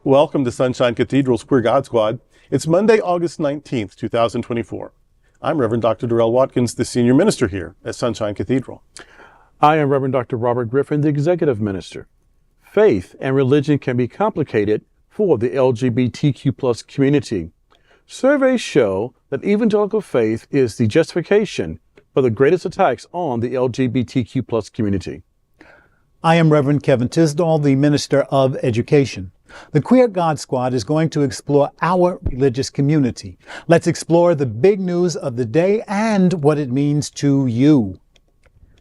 Welcome to Sunshine Cathedral's Queer God Squad. It's Monday, August 19th, 2024. I'm Reverend Dr. Darrell Watkins, the senior minister here at Sunshine Cathedral. I am Reverend Dr. Robert Griffin, the executive minister. Faith and religion can be complicated for the LGBTQ plus community. Surveys show that evangelical faith is the justification for the greatest attacks on the LGBTQ plus community. I am Reverend Kevin Tisdall, the Minister of Education. The Queer God Squad is going to explore our religious community. Let's explore the big news of the day and what it means to you.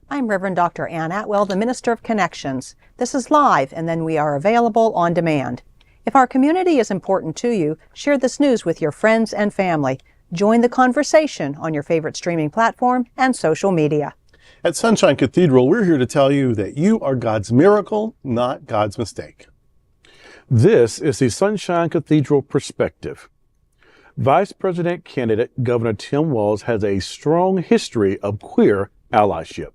I'm Reverend Dr. Ann Atwell, the Minister of Connections. This is live, and then we are available on demand. If our community is important to you, share this news with your friends and family. Join the conversation on your favorite streaming platform and social media. At Sunshine Cathedral, we're here to tell you that you are God's miracle, not God's mistake. This is the Sunshine Cathedral perspective. Vice President candidate Governor Tim Walz has a strong history of queer allyship.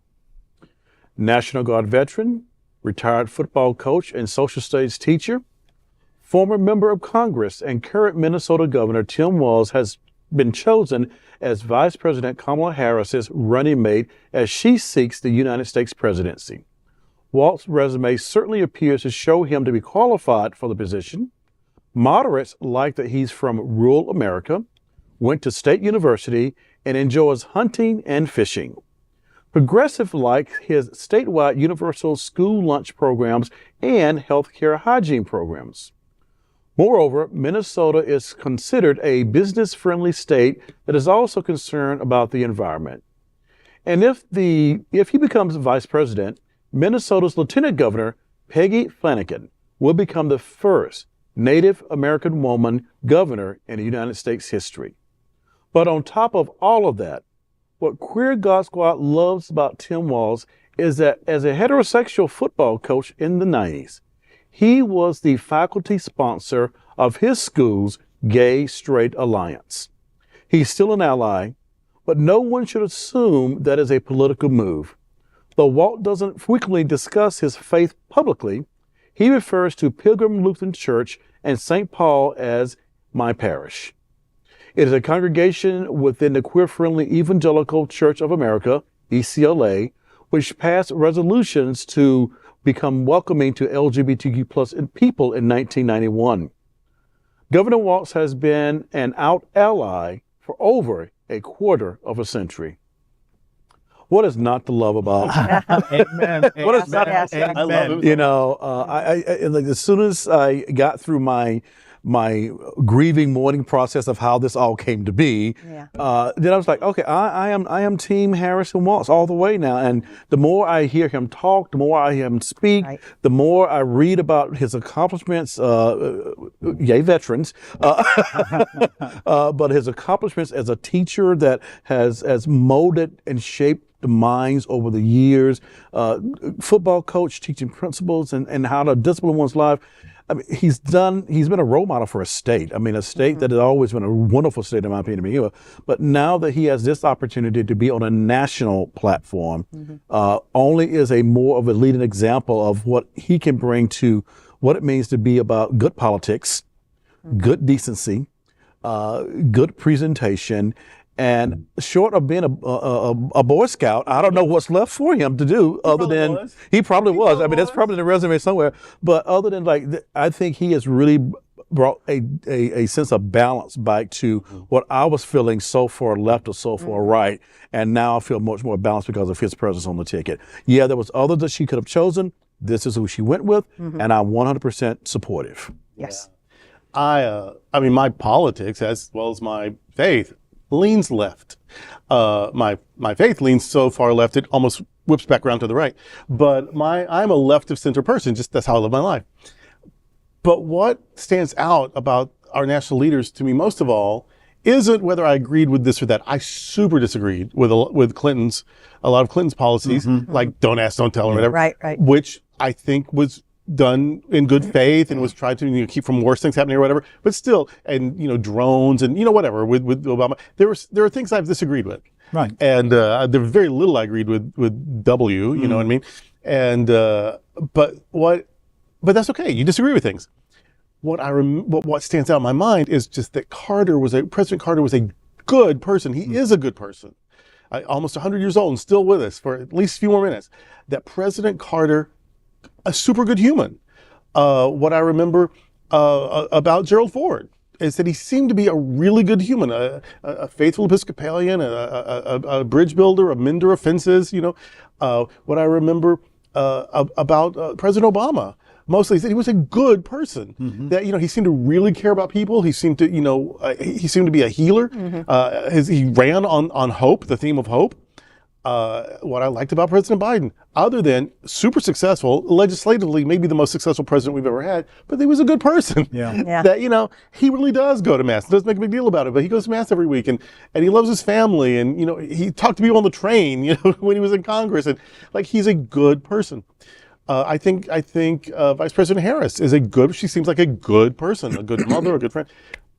National Guard veteran, retired football coach and social studies teacher, former member of Congress and current Minnesota Governor Tim Walz has been chosen as Vice President Kamala Harris's running mate as she seeks the United States presidency. Walz's resume certainly appears to show him to be qualified for the position. Moderates like that he's from rural America, went to State University, and enjoys hunting and fishing. Progressive like his statewide universal school lunch programs and healthcare hygiene programs. Moreover, Minnesota is considered a business-friendly state that is also concerned about the environment. And if he becomes vice president, Minnesota's Lieutenant Governor, Peggy Flanagan, will become the first Native American woman governor in the United States history. But on top of all of that, what Queer God Squad loves about Tim Walz is that as a heterosexual football coach in the 90s, he was the faculty sponsor of his school's Gay-Straight Alliance. He's still an ally, but no one should assume that is a political move. Though Walt doesn't frequently discuss his faith publicly, he refers to Pilgrim Lutheran Church and St. Paul as my parish. It is a congregation within the queer-friendly Evangelical Church of America, ECLA, which passed resolutions to become welcoming to LGBTQ plus people in 1991. Governor Walz has been an out ally for over a quarter of a century. What is not to love about? Amen. What is not? Yes. I love it. You know, like as soon as I got through my grieving mourning process of how this all came to be, then I was like, okay, I am Team Harrison Walz all the way now. And the more I hear him talk, the more I hear him speak, the more I read about his accomplishments, yay veterans, but his accomplishments as a teacher that has molded and shaped the minds over the years, football coach teaching principles and how to discipline one's life. I mean, he's been a role model for a state. I mean, a state that has always been a wonderful state in my opinion. But now that he has this opportunity to be on a national platform, only is a more of a leading example of what he can bring to what it means to be about good politics, good decency, good presentation. And short of being a Boy Scout, I don't know what's left for him to do other than he probably was. I mean, that's probably in the resume somewhere. But other than I think he has really brought a sense of balance back to what I was feeling so far left or so far right. And now I feel much more balanced because of his presence on the ticket. Yeah, there was others that she could have chosen. This is who she went with. And I'm 100% supportive. Yes. I mean, my politics as well as my faith leans left. My faith leans so far left it almost whips back around to the right. But I'm a left of center person. Just that's how I live my life. But what stands out about our national leaders to me most of all isn't whether I agreed with this or that. I super disagreed with a lot of Clinton's policies, like don't ask, don't tell, or whatever. Right. Which I think was done in good faith and was tried to keep from worse things happening or whatever. But still, and drones and whatever with Obama, there are things I've disagreed with. Right. And there was very little I agreed with W. You know what I mean? And but that's okay. You disagree with things. what stands out in my mind is just that President Carter was a good person. He is a good person. Almost 100 years old and still with us for at least a few more minutes. That President Carter, a super good human. What I remember about Gerald Ford is that he seemed to be a really good human, a faithful Episcopalian, a bridge builder, a mender of fences. What I remember about President Obama, mostly, is that he was a good person. That he seemed to really care about people. He seemed to he seemed to be a healer. He ran on hope, the theme of hope. What I liked about President Biden, other than super successful, legislatively, maybe the most successful president we've ever had, but he was a good person. Yeah. That, he really does go to Mass. He doesn't make a big deal about it, but he goes to Mass every week, and he loves his family, and, he talked to people on the train, when he was in Congress, and, he's a good person. I think Vice President Harris is she seems like a good person, a good mother, a good friend.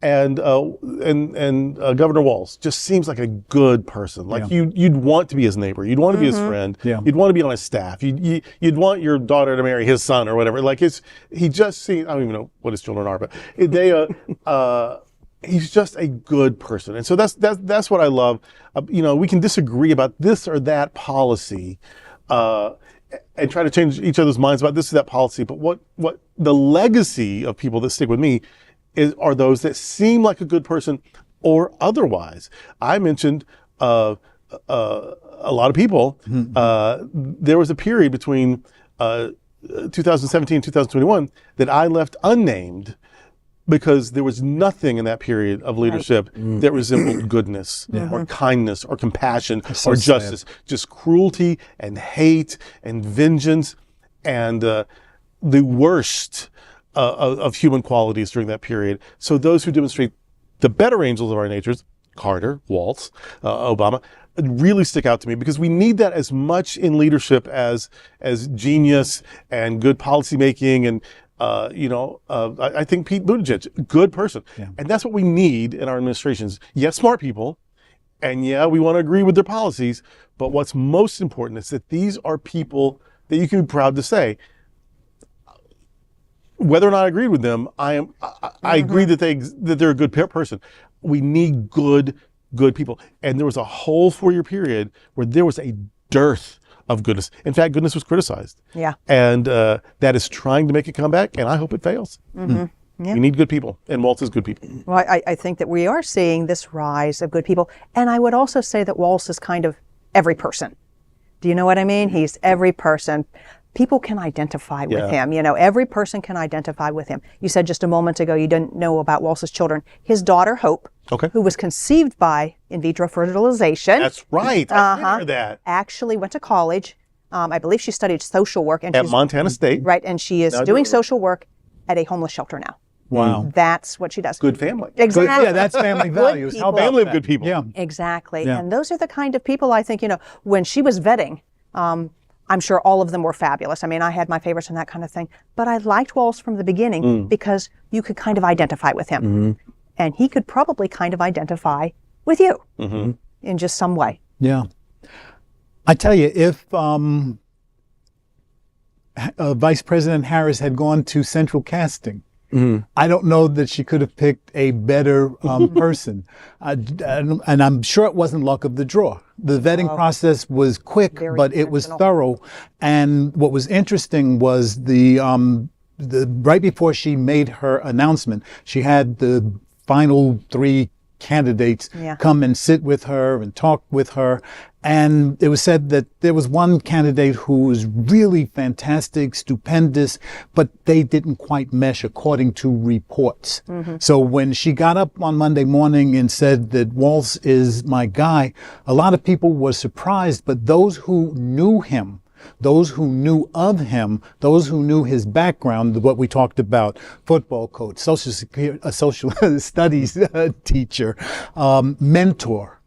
And Governor Walz just seems like a good person. You'd want to be his neighbor. You'd want to be his friend. Yeah. You'd want to be on his staff. You'd want your daughter to marry his son or whatever. He just seems, I don't even know what his children are, but he's just a good person. And so that's what I love. We can disagree about this or that policy, and try to change each other's minds about this or that policy. But what the legacy of people that stick with me are those that seem like a good person or otherwise. I mentioned a lot of people. There was a period between 2017 and 2021 that I left unnamed because there was nothing in that period of leadership that resembled goodness or kindness or compassion or justice. Just cruelty and hate and vengeance and the worst of human qualities during that period. So those who demonstrate the better angels of our natures, Carter, Walz, Obama, really stick out to me because we need that as much in leadership as genius and good policymaking. And I think Pete Buttigieg, good person, and that's what we need in our administrations. Yes, smart people, and we want to agree with their policies. But what's most important is that these are people that you can be proud to say, whether or not I agreed with them, I agree that they're a good person. We need good people. And there was a whole 4-year period where there was a dearth of goodness. In fact, goodness was criticized. Yeah. And that is trying to make a comeback, and I hope it fails. Yeah. We need good people, and Walz is good people. Well, I think that we are seeing this rise of good people. And I would also say that Walz is kind of every person. Do you know what I mean? He's every person. People can identify with him. Every person can identify with him. You said just a moment ago you didn't know about Walz's children. His daughter, Hope, who was conceived by in vitro fertilization. That's right. I did hear that. Actually went to college. I believe she studied social work. And at Montana State. Right, and she is doing social work at a homeless shelter now. Wow. That's what she does. Good family. Exactly. Yeah, that's family values. How about family of that? good people. Yeah. Exactly. Yeah. And those are the kind of people I think, when she was vetting, I'm sure all of them were fabulous. I mean, I had my favorites and that kind of thing. But I liked Walz from the beginning because you could kind of identify with him. And he could probably kind of identify with you in just some way. Yeah. I tell you, if Vice President Harris had gone to central casting, I don't know that she could have picked a better person. And I'm sure it wasn't luck of the draw. The vetting process was quick, but it was thorough. And what was interesting was the right before she made her announcement, she had the final 3 candidates come and sit with her and talk with her. And it was said that there was one candidate who was really fantastic, stupendous, but they didn't quite mesh according to reports. So when she got up on Monday morning and said that Walz is my guy, a lot of people were surprised, but those who knew him, those who knew of him, those who knew his background, what we talked about, football coach, social studies teacher, mentor.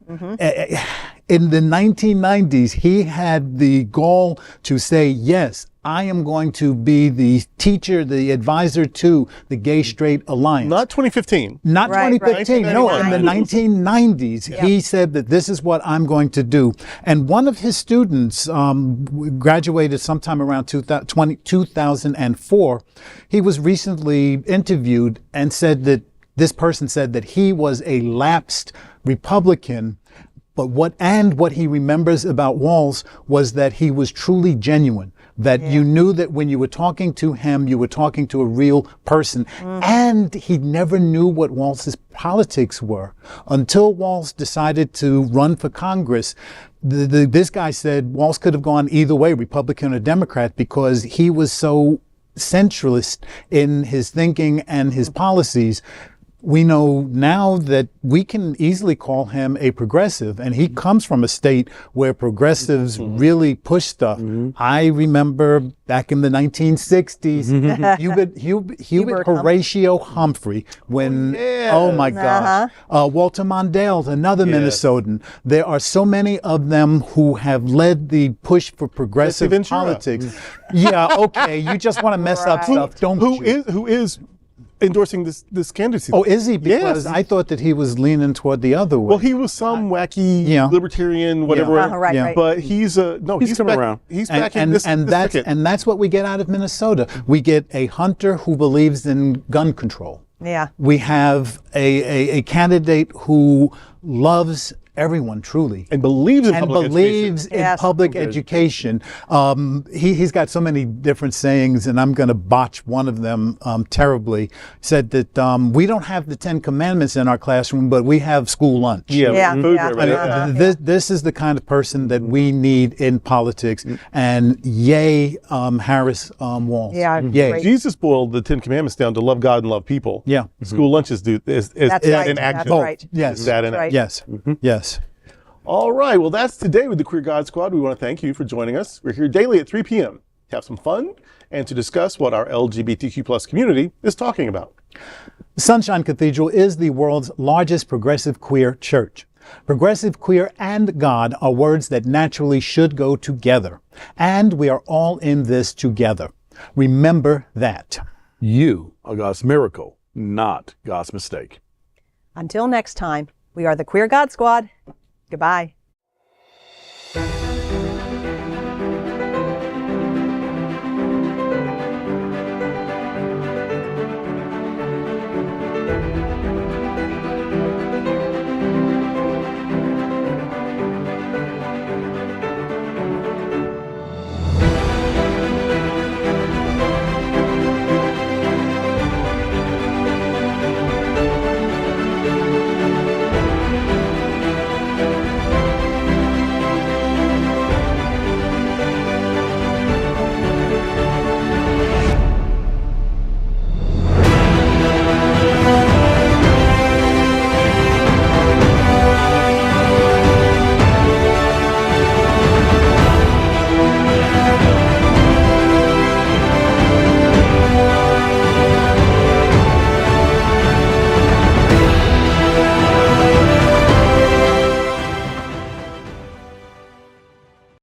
In the 1990s, he had the gall to say, yes, I am going to be the teacher, the advisor to the Gay Straight Alliance. Not 2015. Not Right, 2015. right. No, in the 1990s. 1990s, he said that this is what I'm going to do. And one of his students graduated sometime around 2004. He was recently interviewed and said that this person said that he was a lapsed Republican. But what he remembers about Walz was that he was truly genuine. That you knew that when you were talking to him, you were talking to a real person. And he never knew what Walz's politics were until Walz decided to run for Congress. This guy said Walz could have gone either way, Republican or Democrat, because he was so centralist in his thinking and his policies. We know now that we can easily call him a progressive, and he comes from a state where progressives really push stuff. I remember back in the 1960s, Hubert Horatio Humphrey, when, oh my gosh, Walter Mondale's another Minnesotan. There are so many of them who have led the push for progressive politics. Yeah, okay, you just want to mess up stuff, don't you? Who is endorsing this candidacy? Oh, is he? Because Yes. I thought that he was leaning toward the other way. Well, he was some wacky libertarian, whatever. Right. But he's he's coming back, around. He's back in this ticket. And that's what we get out of Minnesota. We get a hunter who believes in gun control. Yeah. We have a candidate who loves everyone truly. And believes in And public believes education. in public education. He's got so many different sayings, and I'm going to botch one of them terribly. Said that we don't have the 10 Commandments in our classroom, but we have school lunch. Yeah. Food, Yeah. right? This is the kind of person that we need in politics, and yay, Harris Walz. Yeah, Yay. great. Jesus boiled the 10 Commandments down to love God and love people. Yeah. School lunches is That's right. in That's action. right. Yes. Is that in Right. action? Yes. Yes. All right. Well, that's today with the Queer God Squad. We want to thank you for joining us. We're here daily at 3 p.m. to have some fun and to discuss what our LGBTQ plus community is talking about. Sunshine Cathedral is the world's largest progressive queer church. Progressive, queer, and God are words that naturally should go together. And we are all in this together. Remember that. You are God's miracle, not God's mistake. Until next time, we are the Queer God Squad. Goodbye.